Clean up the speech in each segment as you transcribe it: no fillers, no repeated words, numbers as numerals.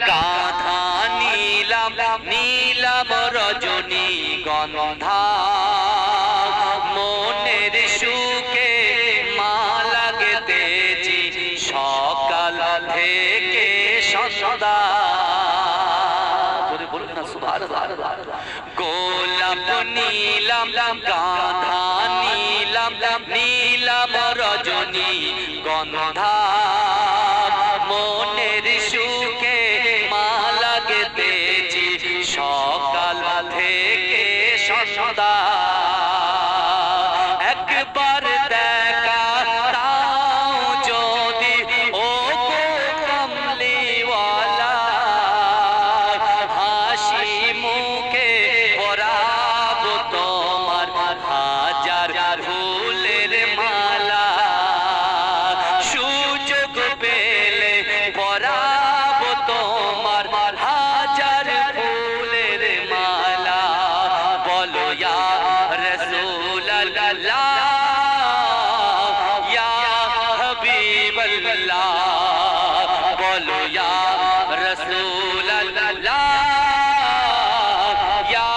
গাধা নীলাম নীলাম রজনী গন্ধা মনের সুখে মালা গেঁথেছি সকাল থেকে সন্ধ্যা। বলুন না সুবহানাল্লাহ। গোলাপ নীলাম গাধা নীলাম নীলাম রজনী গন্ধা মনের সুখে মালা গেঁথেছি সকাল থেকে সন্ধ্যা। একবার দেখা দাও যদি ও গো কমলিওয়ালা, হাসি মুখে পরাবো তোমার হাজার ফুলের মালা। সুযোগ পেলে পরাবো তোমার হাজার ফুলের মালা। বলো ইয়া রাসূলুল্লাহ ইয়া হাবিবাল্লাহ, বলো ইয়া রাসূলুল্লাহ ইয়া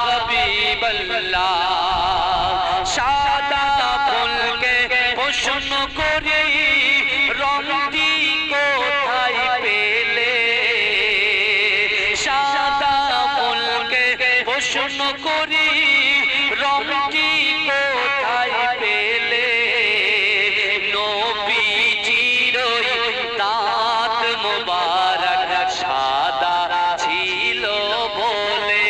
হাবিবাল্লাহ। সাদা ফুলকে প্রশ্ন করি রংটি কোথায় পেলে, সাদা ফুলকে প্রশ্ন করি রংটি কোথায় পেলে। নবীজির দাঁত মোবারক সাদা ছিল বলে,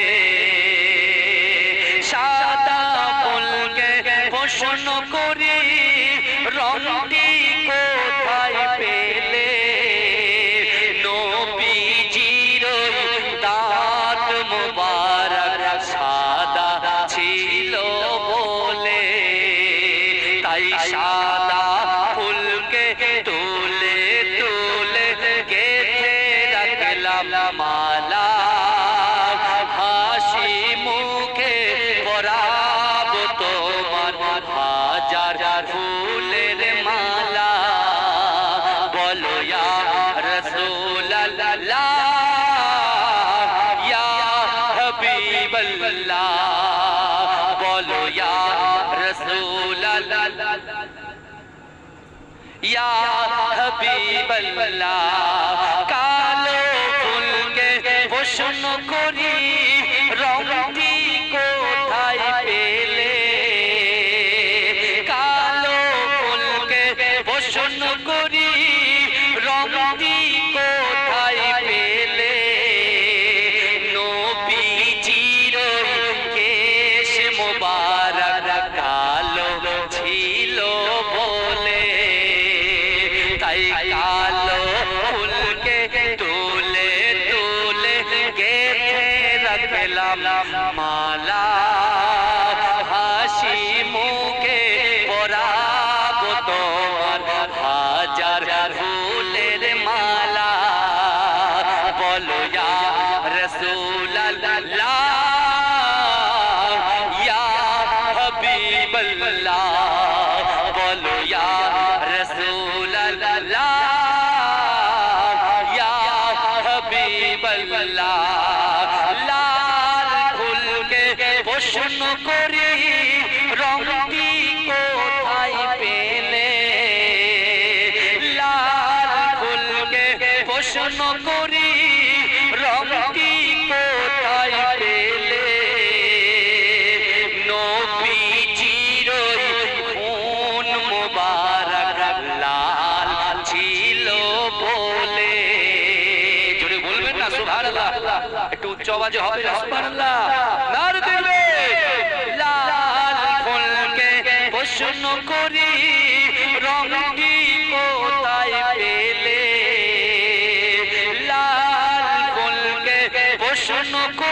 সাদা ফুলকে প্রশ্ন করি রংটি কোথায় পেলে। নবীজির দাঁত মোবারক সাদা ছিল বলে, তাই সাদা ফুলকে তুলে তুলে গেঁথে রাখলাম মালা। হাসি মুখে পরাবো তোমার হাজার ফুলের মালা। বলো ইয়া রাসূলুল্লাহ ইয়া হাবিবাল্লাহ, বলো ইয়া রাসূলুল্লাহ ইয়া হাবিবাল্লাহ। কালো ফুলকে প্রশ্ন করি রংটি কোথায় পেলে, কালো ফুলকে প্রশ্ন করি রংটি কোথায় পেলে। নবীজির কেশ মোবারক কালো ছিল বলে, তাই কালো ফুলকে তুলে তুলে গেঁথে রাখলাম মালা। হাসি মুখে পরাবো তোমার হাজার ফুলের মালা। বলো ইয়া রাসূলুল্লাহ ইয়া হাবিবাল্লাহ, বলো ইয়া রাসূলুল্লাহ ইয়া হাবিবাল্লাহ। লাল ফুলকে প্রশ্ন করি রংটি কোথায় পেলে, লাল ফুলকে প্রশ্ন করি রংটি কোথায় পেলে। নবীজির খুন মোবারক লাল ছিল বলে। জোরে বলবেন না সুবহানাল্লাহ, একটু উচ্চ আওয়াজে হবে না সুবহানাল্লাহ। নারে দিবে লাল ফুলকে প্রশ্ন করি রংটি কোথায় পেলে, লাল ফুলকে প্রশ্ন করি